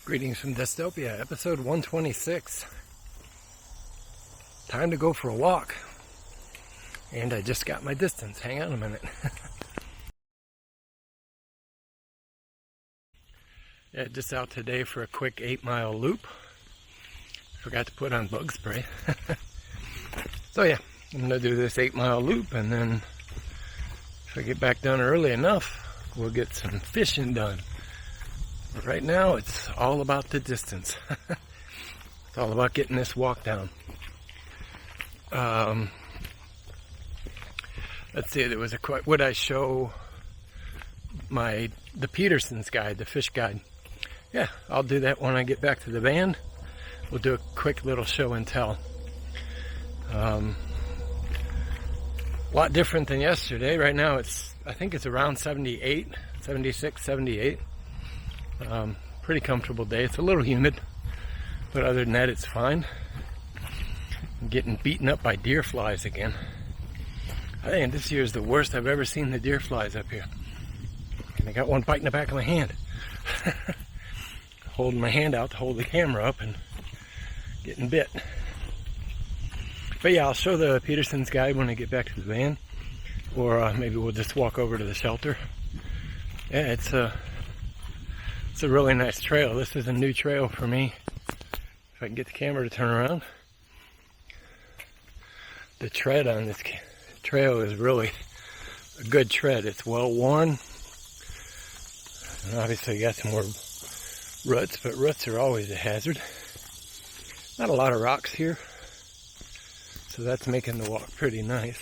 Greetings from Dystopia, episode 126. Time to go for a walk. And I just got my distance. Hang on a minute. Yeah, just out today for a quick 8-mile loop. Forgot to put on bug spray. So yeah, I'm going to do this 8-mile loop, and then if I get back done early enough, we'll get some fishing done. But right now, it's all about the distance. It's all about getting this walk down. Let's see, there was a would I show the Peterson's guide, the fish guide? Yeah, I'll do that when I get back to the van. We'll do a quick little show and tell. A lot different than yesterday. Right now, I think it's around 78, 76, 78. Pretty comfortable day. It's a little humid, but other than that, it's fine. I'm getting beaten up by deer flies again. I think this year is the worst I've ever seen the deer flies up here. And I got one biting the back of my hand. Holding my hand out to hold the camera up and getting bit. But yeah, I'll show the Peterson's guide when I get back to the van. Or maybe we'll just walk over to the shelter. Yeah, it's a really nice trail. This is a new trail for me. If I can get the camera to turn around. The tread on this trail is really a good tread. It's well worn. And obviously you got some more roots, but roots are always a hazard. Not a lot of rocks here, so that's making the walk pretty nice.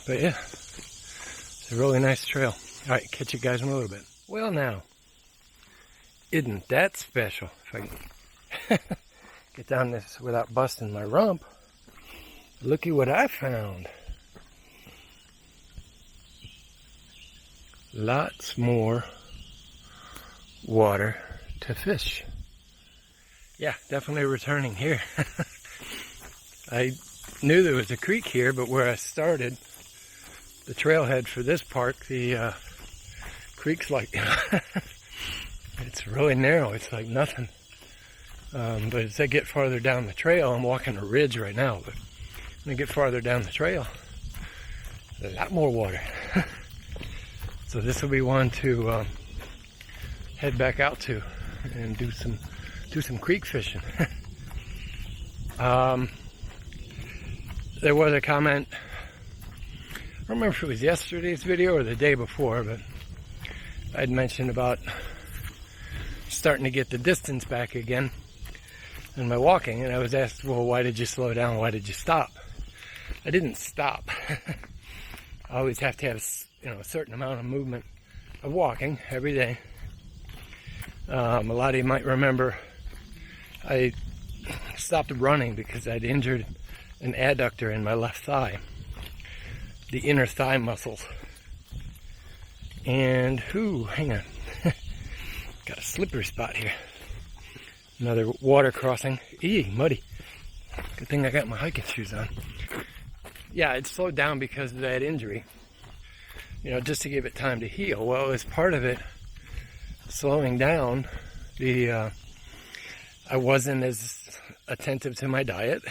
But yeah, it's a really nice trail. Alright, catch you guys in a little bit. Well now, isn't that special? If I can get down this without busting my rump. Looky what I found. Lots more water to fish. Yeah, definitely returning here. I knew there was a creek here, but where I started, the trailhead for this park, the creek's like, it's really narrow. It's like nothing. But as I get farther down the trail, I'm walking a ridge right now, but when I get farther down the trail, a lot more water. So this will be one to head back out to and do some creek fishing. There was a comment, I don't remember if it was yesterday's video or the day before, but I'd mentioned about starting to get the distance back again in my walking, and I was asked, well, why did you slow down? Why did you stop? I didn't stop. I always have to have a certain amount of movement of walking every day. A lot of you might remember I stopped running because I'd injured an adductor in my left thigh, the inner thigh muscles. And, hang on. Got a slippery spot here. Another water crossing. Muddy. Good thing I got my hiking shoes on. Yeah, it slowed down because of that injury. Just to give it time to heal. Well, as part of it slowing down, I wasn't as attentive to my diet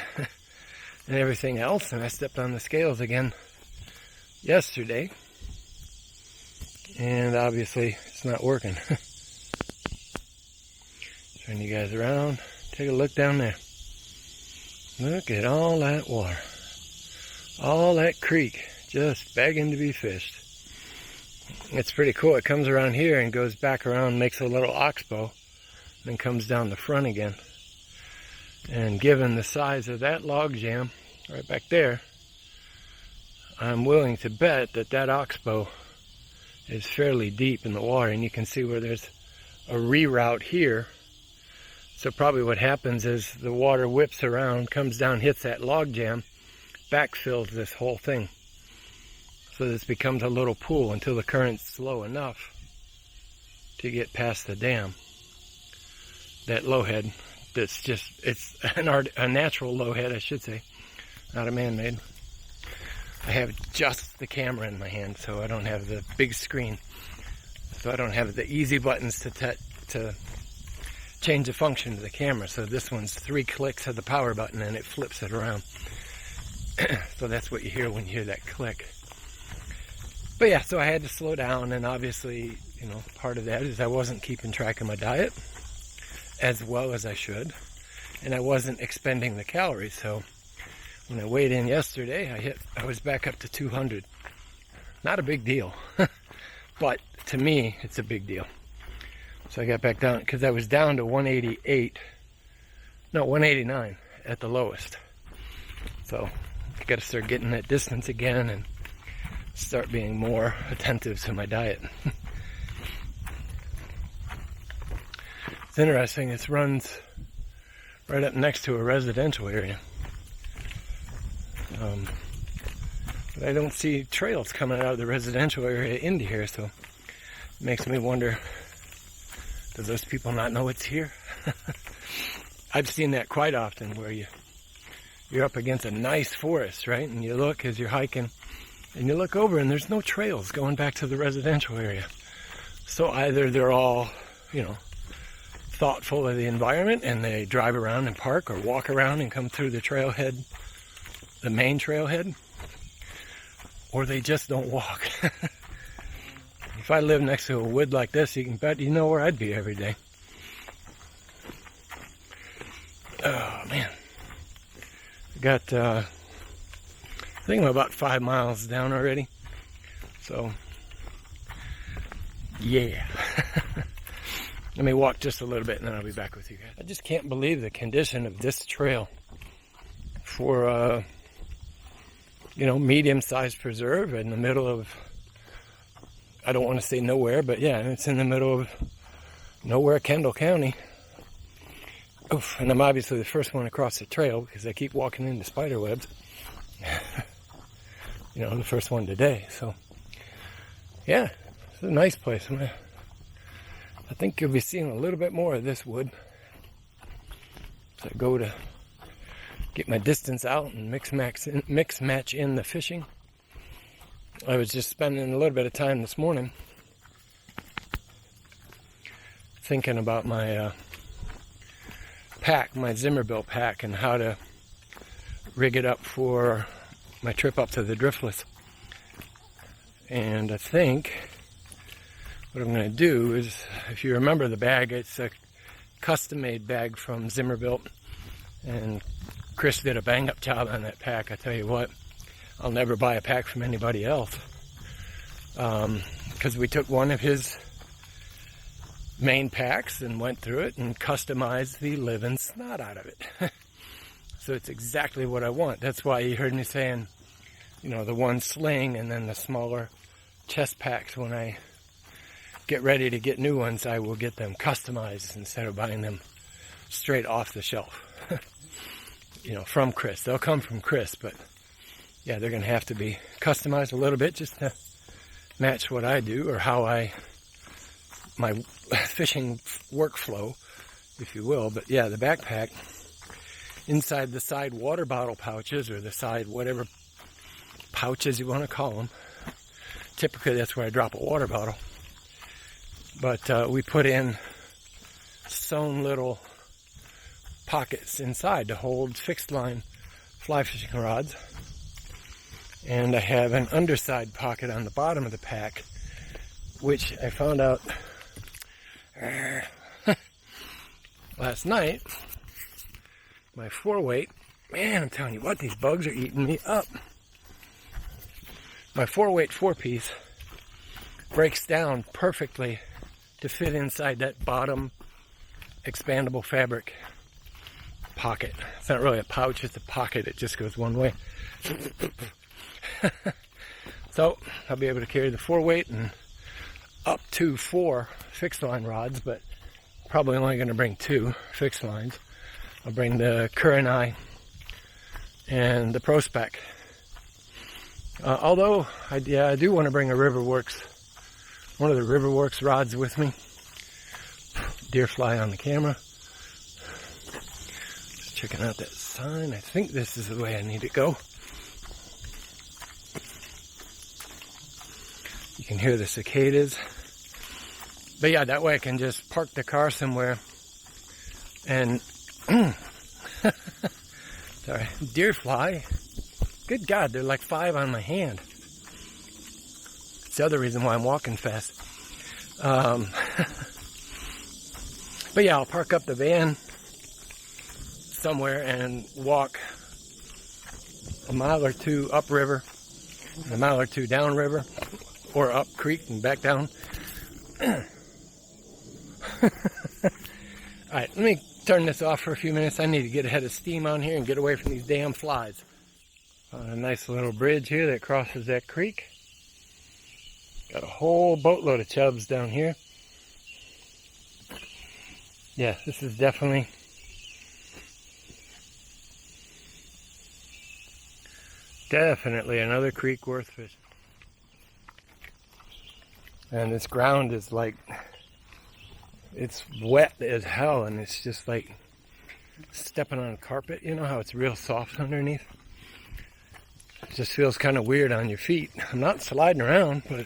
and everything else, and I stepped on the scales again yesterday, and obviously it's not working. Turn you guys around, take a look down there. Look at all that water. All that creek just begging to be fished. It's pretty cool. It comes around here and goes back around, makes a little oxbow, and then comes down the front again. And given the size of that log jam right back there, I'm willing to bet that that oxbow is fairly deep in the water, and you can see where there's a reroute here. So probably what happens is the water whips around, comes down, hits that log jam, backfills this whole thing. So this becomes a little pool until the current's slow enough to get past the dam. That lowhead, that's just, it's a natural lowhead, I should say, not a man-made. I have just the camera in my hand, so I don't have the big screen. So I don't have the easy buttons to change the function of the camera. So this one's 3 clicks of the power button and it flips it around. So that's what you hear when you hear that click. But yeah, so I had to slow down, and obviously, you know, part of that is I wasn't keeping track of my diet as well as I should, and I wasn't expending the calories. So when I weighed in yesterday, I was back up to 200. Not a big deal, but to me, it's a big deal. So I got back down, because I was down to 189 at the lowest. So I got to start getting that distance again and start being more attentive to my diet. It's interesting, it runs right up next to a residential area. But I don't see trails coming out of the residential area into here, so it makes me wonder, do those people not know it's here? I've seen that quite often, where you're up against a nice forest, right? And you look as you're hiking, and you look over and there's no trails going back to the residential area. So either they're all, you know, thoughtful of the environment and they drive around and park or walk around and come through the trailhead, the main trailhead, or they just don't walk. If I lived next to a wood like this, you can bet you know where I'd be every day. Oh man. I got, I think I'm about 5 miles down already. So, yeah. Let me walk just a little bit and then I'll be back with you guys. I just can't believe the condition of this trail for, you know, medium-sized preserve in the middle of, I don't want to say nowhere, but yeah, it's in the middle of nowhere, Kendall County. Oof, and I'm obviously the first one across the trail because I keep walking into spider webs. You know, the first one today. So, yeah, it's a nice place. I think you'll be seeing a little bit more of this wood. So I go to get my distance out and mix match in the fishing. I was just spending a little bit of time this morning thinking about my pack, my Zimmerbilt pack, and how to rig it up for my trip up to the Driftless. And I think what I'm going to do is, if you remember the bag, it's a custom-made bag from Zimmerbilt, and Chris did a bang-up job on that pack. I tell you what, I'll never buy a pack from anybody else, because we took one of his main packs and went through it and customized the living snot out of it. So it's exactly what I want. That's why you heard me saying, you know, the one sling and then the smaller chest packs. When I get ready to get new ones, I will get them customized instead of buying them straight off the shelf. You know, from Chris. They'll come from Chris, but yeah, they're going to have to be customized a little bit just to match what I do, or how my fishing workflow, if you will. But yeah, the backpack, inside the side water bottle pouches, or the side whatever pouches you want to call them. Typically that's where I drop a water bottle. But we put in sewn little pockets inside to hold fixed line fly fishing rods. And I have an underside pocket on the bottom of the pack, which I found out last night. My 4-weight, man, I'm telling you what, these bugs are eating me up. my 4-weight 4-piece breaks down perfectly to fit inside that bottom expandable fabric pocket. It's not really a pouch, it's a pocket. It just goes one way. So I'll be able to carry the 4-weight and up to 4 fixed line rods, but probably only going to bring 2 fixed lines. I'll bring the current eye and the Pro Spec. Although I do want to bring one of the Riverworks rods with me. Deer fly on the camera. Just checking out that sign. I think this is the way I need to go. You can hear the cicadas. But yeah, that way I can just park the car somewhere and sorry, deer fly. Good God, they're like 5 on my hand. It's the other reason why I'm walking fast. But yeah, I'll park up the van somewhere and walk a mile or 2 upriver, a mile or 2 downriver, or up creek and back down. Alright, let me turn this off for a few minutes. I need to get a head of steam on here and get away from these damn flies. On a nice little bridge here that crosses that creek. Got a whole boatload of chubs down here. Yeah, this is definitely another creek worth fishing. And this ground is like, it's wet as hell, and it's just like stepping on a carpet. You know how it's real soft underneath? It just feels kind of weird on your feet. I'm not sliding around, but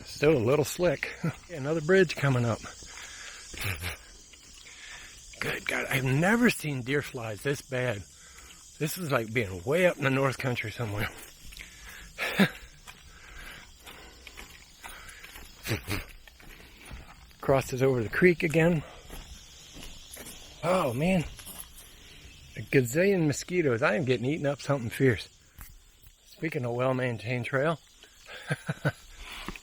still a little slick. Another bridge coming up. Good God, I've never seen deer flies this bad. This is like being way up in the North Country somewhere. Crosses over the creek again. Oh man, a gazillion mosquitoes. I am getting eaten up something fierce. Speaking of well-maintained trail,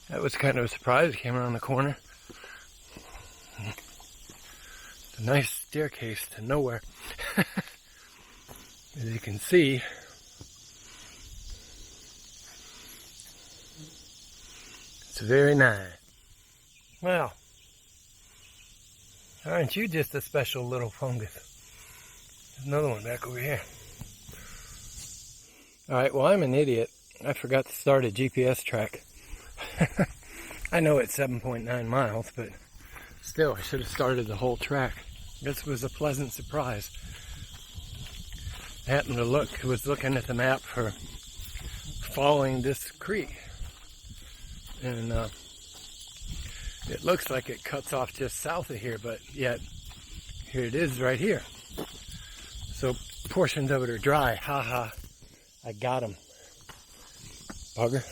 that was kind of a surprise. It came around the corner. It's a nice staircase to nowhere. As you can see, it's very nice. Well, aren't you just a special little fungus? There's another one back over here. Alright, well, I'm an idiot. I forgot to start a GPS track. I know it's 7.9 miles, but still, I should have started the whole track. This was a pleasant surprise. I happened to was looking at the map for following this creek. And it looks like it cuts off just south of here, but yet here it is right here. So portions of it are dry. Haha, I got them. Bugger.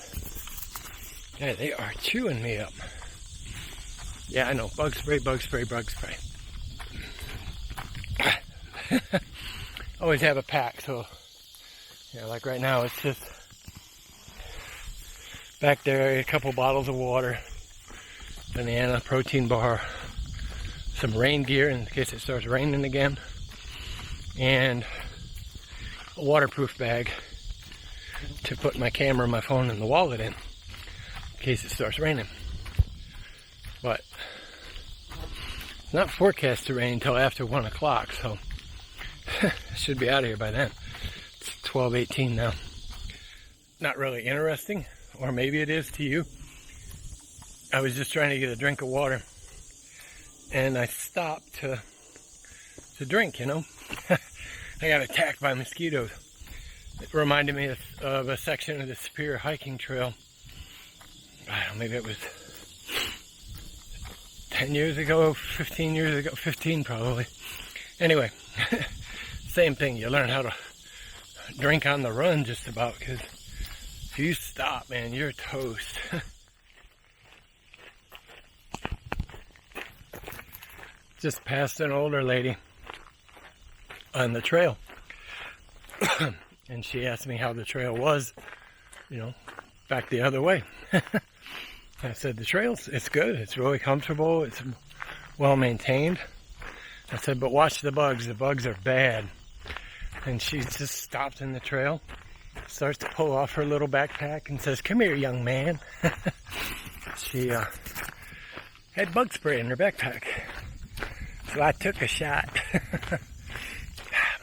Yeah, they are chewing me up. Yeah, I know. Bug spray, bug spray, bug spray. Always have a pack, so yeah, like right now it's just back there, a couple bottles of water, banana, protein bar, some rain gear in case it starts raining again, and a waterproof bag to put my camera, my phone, and the wallet in case it starts raining. But it's not forecast to rain until after 1 o'clock, so I should be out of here by then. It's 12:18 now. Not really interesting, or maybe it is to you. I was just trying to get a drink of water, and I stopped to drink, you know. I got attacked by mosquitoes. It reminded me of a section of the Superior hiking trail. I don't know, maybe it was 10 years ago, 15 years ago, 15 probably. Anyway, same thing. You learn how to drink on the run just about, because if you stop, man, you're toast. Just passed an older lady on the trail. And she asked me how the trail was, you know, back the other way. I said, the trail's, it's good. It's really comfortable. It's well maintained. I said, but watch the bugs. The bugs are bad. And she just stopped in the trail, starts to pull off her little backpack and says, come here, young man. She had bug spray in her backpack. So I took a shot.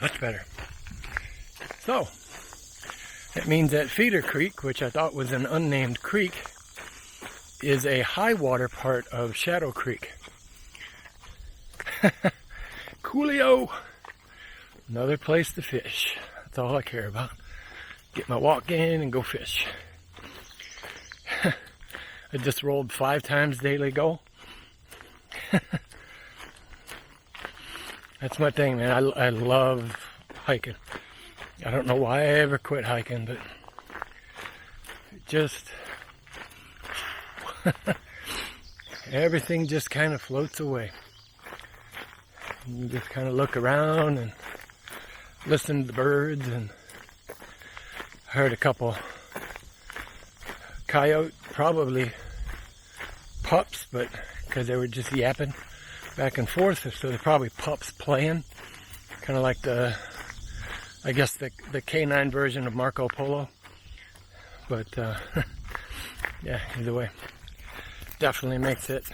Much better. So, it means that Feeder Creek, which I thought was an unnamed creek, is a high water part of Shadow Creek. Coolio! Another place to fish. That's all I care about. Get my walk in and go fish. I just rolled 5 times daily goal. That's my thing, man. I love hiking. I don't know why I ever quit hiking, but it just everything just kind of floats away. You just kind of look around and listen to the birds, and heard a couple coyote, probably pups, but because they were just yapping back and forth, so they're probably pups playing, kind of like I guess the canine version of Marco Polo. But yeah, either way, definitely makes it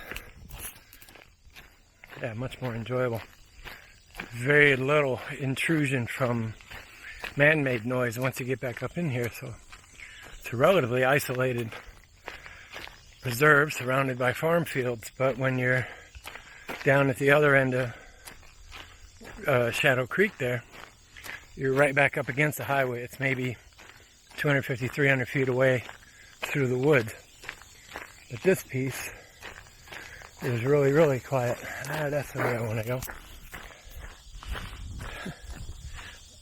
much more enjoyable. Very little intrusion from man-made noise once you get back up in here, so it's a relatively isolated preserve surrounded by farm fields. But when you're down at the other end of Shadow Creek there, you're right back up against the highway. It's maybe 250, 300 feet away through the woods. But this piece is really, really quiet. That's the way I want to go.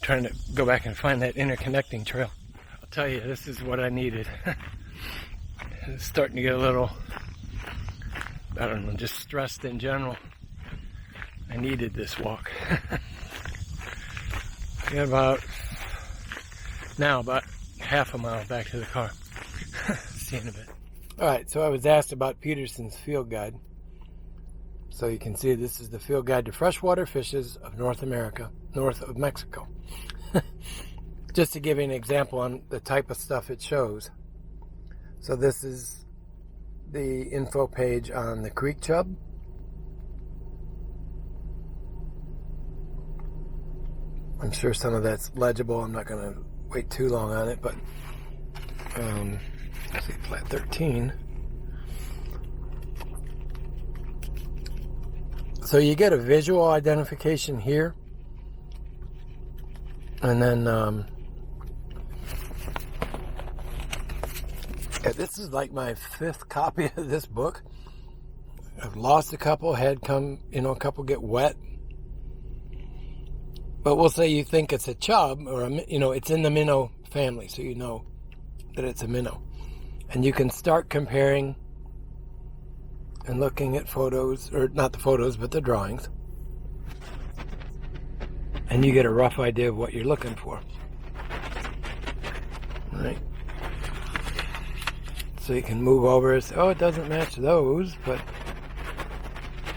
Trying to go back and find that interconnecting trail. I'll tell you, this is what I needed. It's starting to get a little, I don't know, just stressed in general. I needed this walk. Got about half a mile back to the car. See you in a bit. Alright, so I was asked about Peterson's field guide. So you can see this is the field guide to freshwater fishes of North America, north of Mexico. Just to give you an example on the type of stuff it shows. So this is the info page on the creek chub. I'm sure some of that's legible. I'm not going to wait too long on it, but let's see, flat 13. So you get a visual identification here, and then this is like my 5th copy of this book. I've lost a couple, had a couple get wet. But we'll say you think it's a chub, or it's in the minnow family, so you know that it's a minnow. And you can start comparing and looking at photos, or not the photos, but the drawings. And you get a rough idea of what you're looking for. Right? So you can move over and say, oh, it doesn't match those, but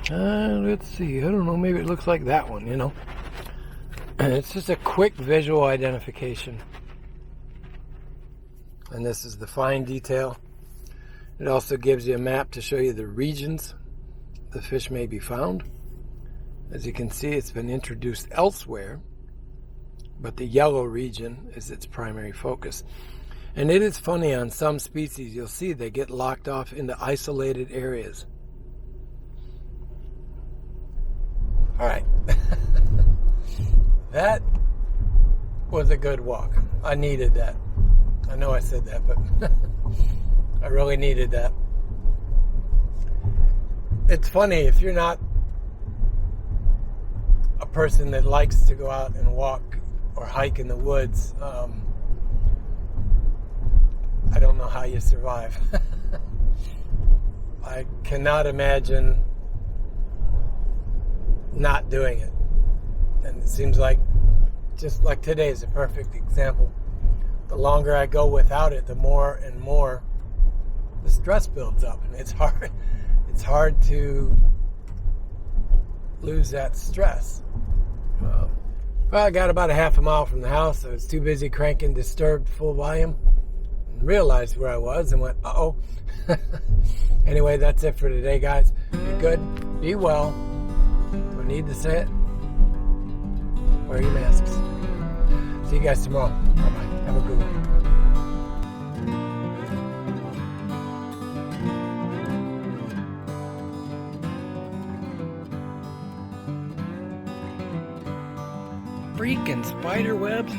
let's see, I don't know, maybe it looks like that one, And it's just a quick visual identification. And this is the fine detail. It also gives you a map to show you the regions the fish may be found. As you can see, it's been introduced elsewhere, but the yellow region is its primary focus. And it is funny, on some species, you'll see they get locked off into isolated areas. All right. That was a good walk. I needed that. I know I said that, but I really needed that. It's funny, if you're not a person that likes to go out and walk or hike in the woods, I don't know how you survive. I cannot imagine not doing it. And it seems like, just like today is a perfect example. the longer I go without it, the more and more the stress builds up, and it's hard to lose that stress. Well, I got about a half a mile from the house. I was too busy cranking Disturbed full volume and realized where I was and went, uh-oh. Anyway, that's it for today, guys. Be good, be well. Do I need to say it? Wear your masks. See you guys tomorrow. Bye-bye. Have a good one. Freaking spider webs.